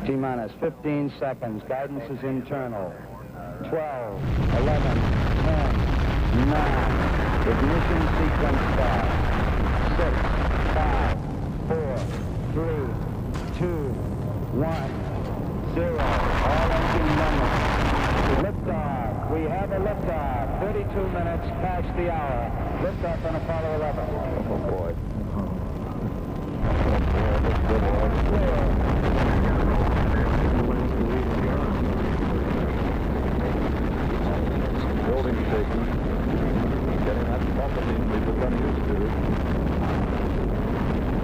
T-minus 15 seconds. Guidance is internal. 12, 11, 10, 9. Ignition sequence start. 6, 5, 4, 3, 2, 1, 0. All engine running. Liftoff. We have a liftoff. 32 minutes past the hour. Liftoff on Apollo 11. Oh, boy. Building shaking. Getting that bumping we've become used to.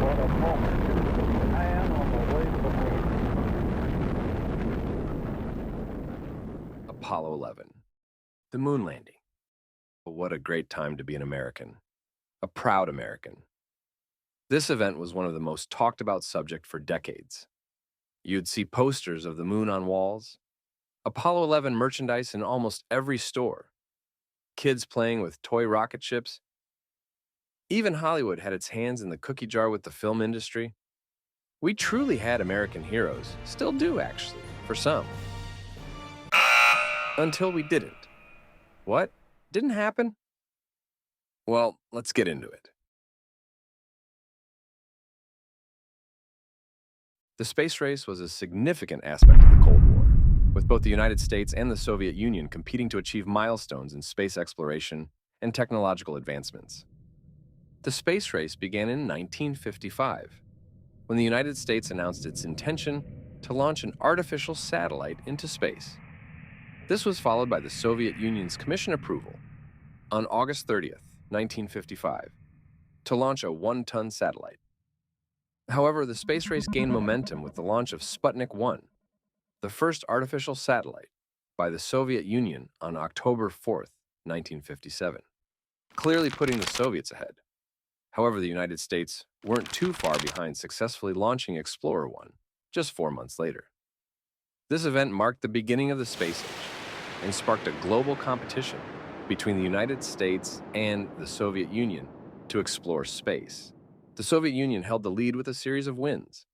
What a moment. I am on the way to the moon. Apollo 11. The moon landing. But what a great time to be an American. A proud American. This event was one of the most talked about subjects for decades. You'd see posters of the moon on walls, Apollo 11 merchandise in almost every store, kids playing with toy rocket ships. Even Hollywood had its hands in the cookie jar with the film industry. We truly had American heroes, still do actually, for some. Until we didn't. What? Didn't happen? Well, let's get into it. The space race was a significant aspect of the Cold War, with both the United States and the Soviet Union competing to achieve milestones in space exploration and technological advancements. The space race began in 1955, when the United States announced its intention to launch an artificial satellite into space. This was followed by the Soviet Union's commission approval on August 30th, 1955, to launch a 1-ton satellite. However, the space race gained momentum with the launch of Sputnik 1, the first artificial satellite, by the Soviet Union on October 4th, 1957, clearly putting the Soviets ahead. However, the United States weren't too far behind successfully launching Explorer 1 just 4 months later. This event marked the beginning of the space age and sparked a global competition between the United States and the Soviet Union to explore space. The Soviet Union held the lead with a series of wins,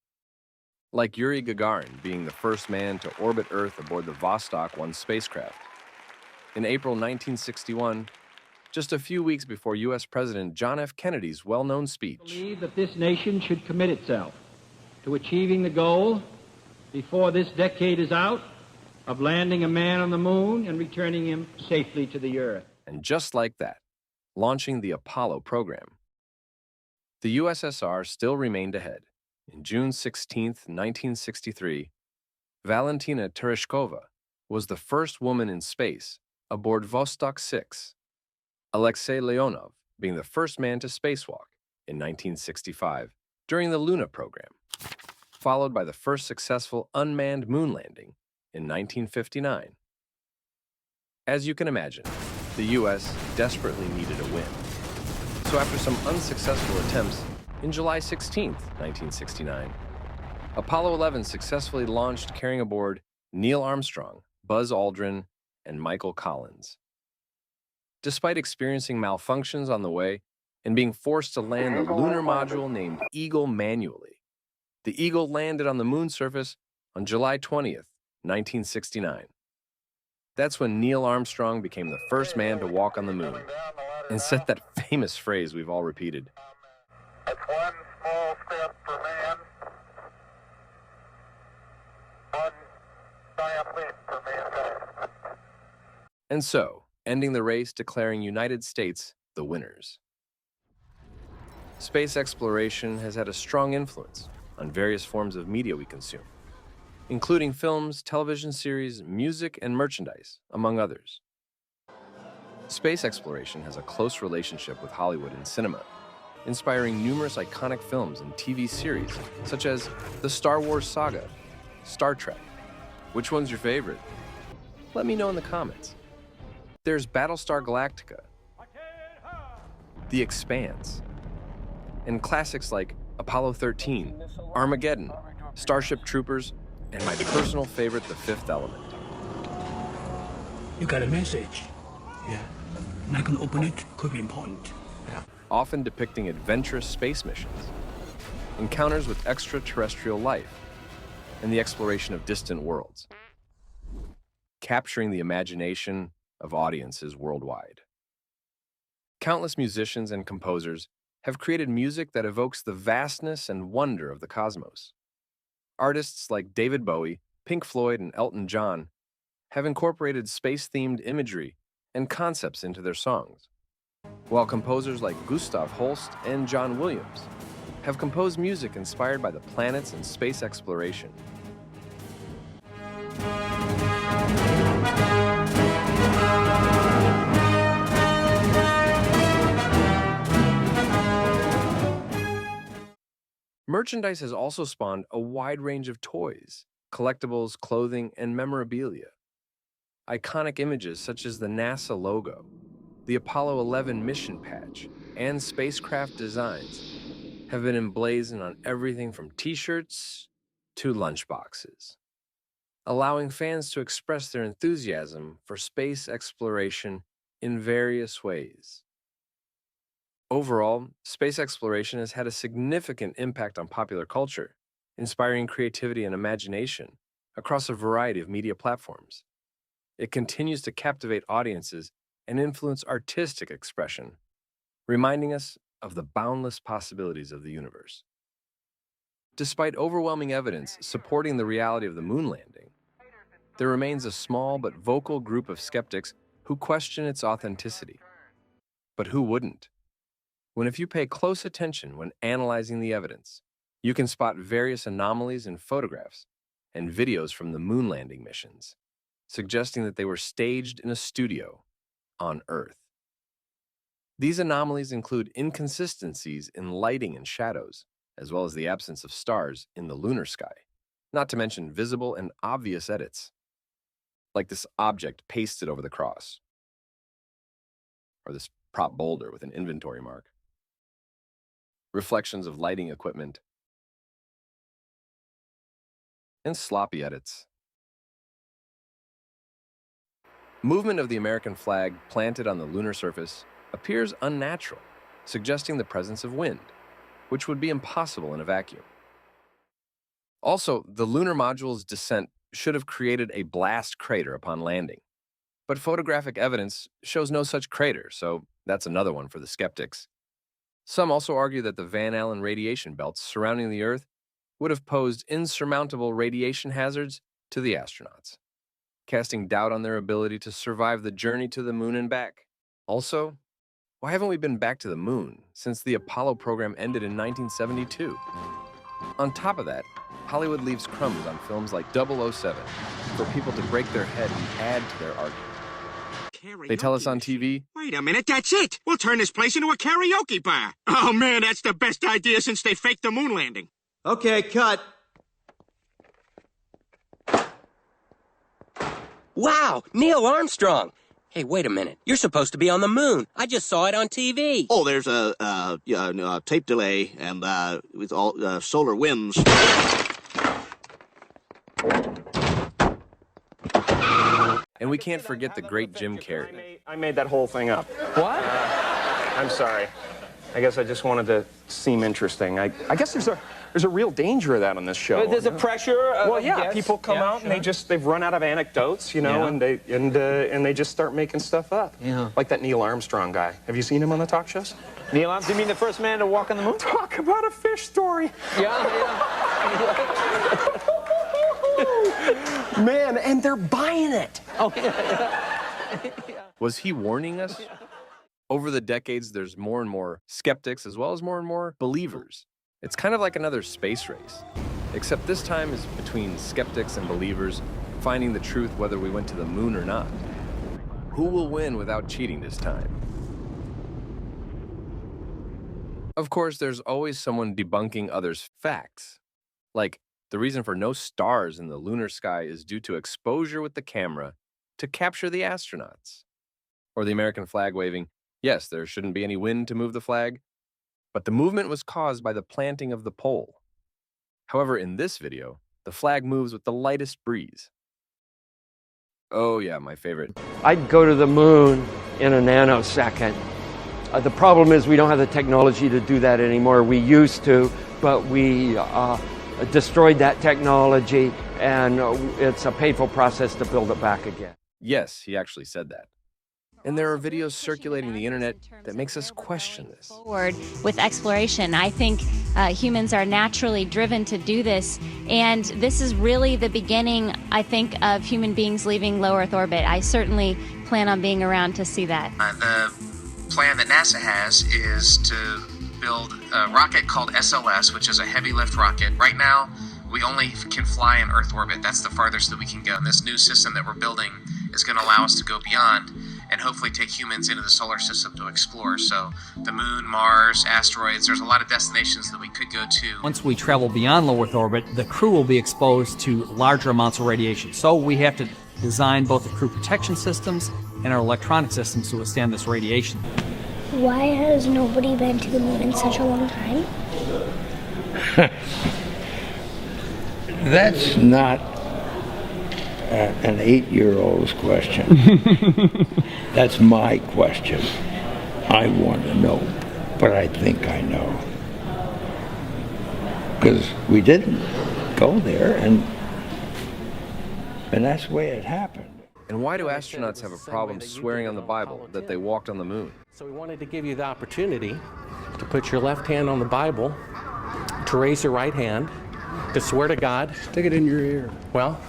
like Yuri Gagarin being the first man to orbit Earth aboard the Vostok 1 spacecraft. In April 1961, just a few weeks before U.S. President John F. Kennedy's well-known speech, I believe that this nation should commit itself to achieving the goal before this decade is out of landing a man on the moon and returning him safely to the Earth. And just like that, launching the Apollo program. The USSR still remained ahead. In June 16, 1963, Valentina Tereshkova was the first woman in space aboard Vostok 6, Alexei Leonov being the first man to spacewalk in 1965 during the Luna program, followed by the first successful unmanned moon landing in 1959. As you can imagine, the U.S. desperately needed a win. So after some unsuccessful attempts, in July 16, 1969, Apollo 11 successfully launched carrying aboard Neil Armstrong, Buzz Aldrin, and Michael Collins. Despite experiencing malfunctions on the way and being forced to land the lunar module named Eagle manually, the Eagle landed on the moon surface on July 20th, 1969. That's when Neil Armstrong became the first man to walk on the moon and said that famous phrase we've all repeated. That's one small step for man, one giant leap for mankind. And so, ending the race, declaring United States the winners. Space exploration has had a strong influence on various forms of media we consume, including films, television series, music, and merchandise, among others. Space exploration has a close relationship with Hollywood and cinema, inspiring numerous iconic films and TV series, such as the Star Wars saga, Star Trek. Which one's your favorite? Let me know in the comments. There's Battlestar Galactica, The Expanse, and classics like Apollo 13, Armageddon, Starship Troopers, and my personal favorite, The Fifth Element. You got a message. Yeah. Not gonna open it, could be important. Yeah. Often depicting adventurous space missions, encounters with extraterrestrial life, and the exploration of distant worlds, capturing the imagination of audiences worldwide. Countless musicians and composers have created music that evokes the vastness and wonder of the cosmos. Artists like David Bowie, Pink Floyd, and Elton John have incorporated space-themed imagery and concepts into their songs, while composers like Gustav Holst and John Williams have composed music inspired by the planets and space exploration. Merchandise has also spawned a wide range of toys, collectibles, clothing, and memorabilia. Iconic images such as the NASA logo, the Apollo 11 mission patch, and spacecraft designs have been emblazoned on everything from t-shirts to lunchboxes, allowing fans to express their enthusiasm for space exploration in various ways. Overall, space exploration has had a significant impact on popular culture, inspiring creativity and imagination across a variety of media platforms. It continues to captivate audiences and influence artistic expression, reminding us of the boundless possibilities of the universe. Despite overwhelming evidence supporting the reality of the moon landing, there remains a small but vocal group of skeptics who question its authenticity. But who wouldn't? When if you pay close attention when analyzing the evidence, you can spot various anomalies in photographs and videos from the moon landing missions, suggesting that they were staged in a studio on Earth. These anomalies include inconsistencies in lighting and shadows, as well as the absence of stars in the lunar sky, not to mention visible and obvious edits, like this object pasted over the cross, or this prop boulder with an inventory mark, reflections of lighting equipment, and sloppy edits. Movement of the American flag planted on the lunar surface appears unnatural, suggesting the presence of wind, which would be impossible in a vacuum. Also, the lunar module's descent should have created a blast crater upon landing, but photographic evidence shows no such crater, so that's another one for the skeptics. Some also argue that the Van Allen radiation belts surrounding the Earth would have posed insurmountable radiation hazards to the astronauts, casting doubt on their ability to survive the journey to the moon and back. Also, why haven't we been back to the moon since the Apollo program ended in 1972? On top of that, Hollywood leaves crumbs on films like 007 for people to break their head and add to their argument. They tell us on TV, "Wait a minute, that's it! We'll turn this place into a karaoke bar!" Oh man, that's the best idea since they faked the moon landing. Okay, cut. Wow, Neil Armstrong! Hey, wait a minute. You're supposed to be on the moon. I just saw it on TV. Oh, there's a tape delay and with all solar winds. and we can't forget the great Jim Carrey. I made that whole thing up. What? I'm sorry. I guess I just wanted to seem interesting. I guess there's a real danger of that on this show. There's a pressure. Well, yeah, people come out and they've run out of anecdotes, you know, and they just start making stuff up. Yeah. Like that Neil Armstrong guy. Have you seen him on the talk shows? Neil Armstrong, you mean the first man to walk on the moon? Talk about a fish story. Yeah. Man, and they're buying it. Oh, yeah. Was he warning us? Over the decades, there's more and more skeptics as well as more believers. It's kind of like another space race, except this time is between skeptics and believers finding the truth whether we went to the moon or not. Who will win without cheating this time? Of course, there's always someone debunking others' facts, like the reason for no stars in the lunar sky is due to exposure with the camera to capture the astronauts. Or the American flag waving, yes, there shouldn't be any wind to move the flag, but the movement was caused by the planting of the pole. However, in this video, the flag moves with the lightest breeze. Oh yeah, my favorite. I'd go to the moon in a nanosecond. The problem is we don't have the technology to do that anymore. We used to, but we destroyed that technology, and it's a painful process to build it back again. Yes, he actually said that. And there are videos circulating the internet that makes us question this. Forward with exploration. I think humans are naturally driven to do this, and this is really the beginning, I think, of human beings leaving low Earth orbit. I certainly plan on being around to see that. The plan that NASA has is to build a rocket called SLS, which is a heavy lift rocket. Right now, we only can fly in Earth orbit. That's the farthest that we can go. And this new system that we're building is going to allow us to go beyond and hopefully take humans into the solar system to explore. So the moon, Mars, asteroids, there's a lot of destinations that we could go to. Once we travel beyond low Earth orbit, the crew will be exposed to larger amounts of radiation. So we have to design both the crew protection systems and our electronic systems to withstand this radiation. Why has nobody been to the moon in such a long time? That's not an 8-year-old's question. That's my question. I want to know, but I think I know. Because we didn't go there, and that's the way it happened. And why do astronauts have a problem swearing on the Bible that they walked on the moon? So we wanted to give you the opportunity to put your left hand on the Bible, to raise your right hand, to swear to God. Stick it in your ear. Well,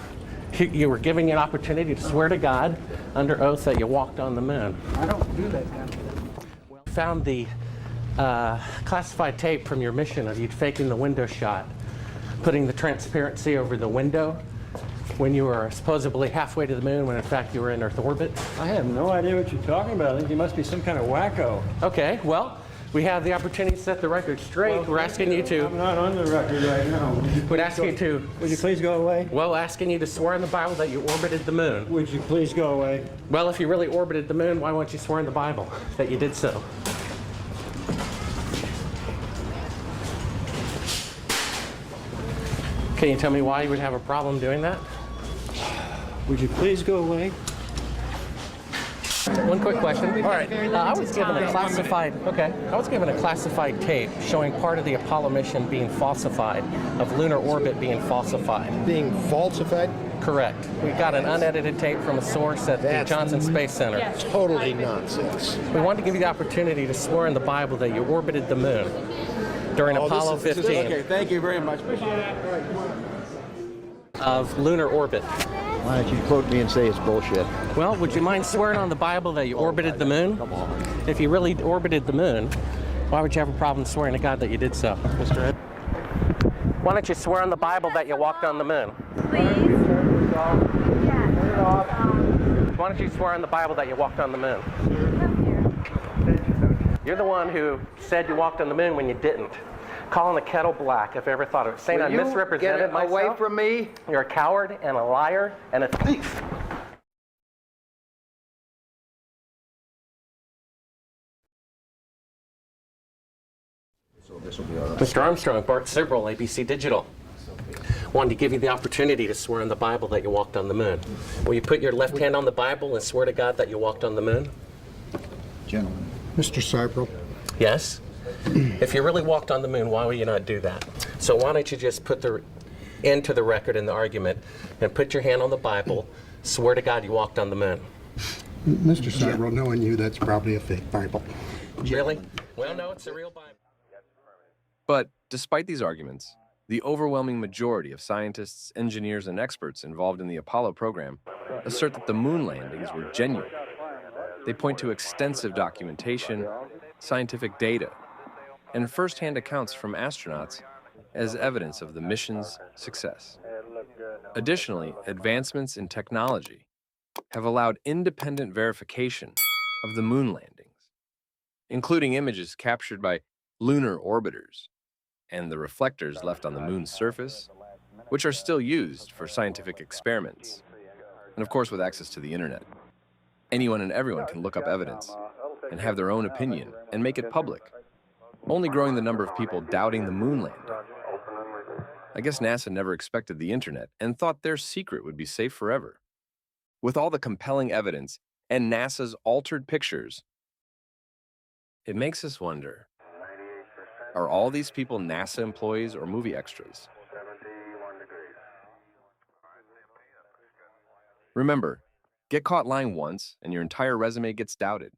you were giving an opportunity to swear to God under oath that you walked on the moon. I don't do that kind of thing. Well, found the classified tape from your mission of you faking the window shot, putting the transparency over the window when you were supposedly halfway to the moon when in fact you were in Earth orbit. I have no idea what you're talking about. I think you must be some kind of wacko. Okay, well, we have the opportunity to set the record straight. Well, we're asking you to... I'm not on the record right now. We'd ask you to... Would you please go away? Well, asking you to swear in the Bible that you orbited the moon. Would you please go away? Well, if you really orbited the moon, why won't you swear in the Bible that you did so? Can you tell me why you would have a problem doing that? Would you please go away? One quick question. All right, I was given a classified. Okay, I was given a classified tape showing part of the Apollo mission being falsified, of lunar orbit being falsified. Being falsified? Correct. We got an unedited tape from a source at the Johnson Space Center. Totally nonsense. We wanted to give you the opportunity to swear in the Bible that you orbited the moon during Apollo 15. Okay, thank you very much. Of lunar orbit. Why don't you quote me and say it's bullshit? Well, would you mind swearing on the Bible that you orbited the moon? Come on. If you really orbited the moon, why would you have a problem swearing to God that you did so? Mr. Ed? Why don't you swear on the Bible that you walked on the moon? Please? Why don't you swear on the Bible that you walked on the moon? You're the one who said you walked on the moon when you didn't. Calling the kettle black, if I ever thought of it. Saying I misrepresented myself. Away from me. You're a coward and a liar and a thief. So this will be all right. Mr. Armstrong, Bart Sibrel, ABC Digital. Wanted to give you the opportunity to swear on the Bible that you walked on the moon. Will you put your left hand on the Bible and swear to God that you walked on the moon? Gentlemen. Mr. Cyprel. Yes? If you really walked on the moon, why would you not do that? So why don't you just put the end to the record in the argument and put your hand on the Bible, swear to God you walked on the moon. Mr. Cyprel, knowing you, that's probably a fake Bible. Really? Well, no, it's a real Bible. But despite these arguments, the overwhelming majority of scientists, engineers, and experts involved in the Apollo program assert that the moon landings were genuine. They point to extensive documentation, scientific data, and first-hand accounts from astronauts as evidence of the mission's success. Additionally, advancements in technology have allowed independent verification of the moon landings, including images captured by lunar orbiters and the reflectors left on the moon's surface, which are still used for scientific experiments. And of course, with access to the internet, anyone and everyone can look up evidence and have their own opinion and make it public, only growing the number of people doubting the moon landing. I guess NASA never expected the internet and thought their secret would be safe forever. With all the compelling evidence and NASA's altered pictures, it makes us wonder, are all these people NASA employees or movie extras? Remember, get caught lying once and your entire resume gets doubted.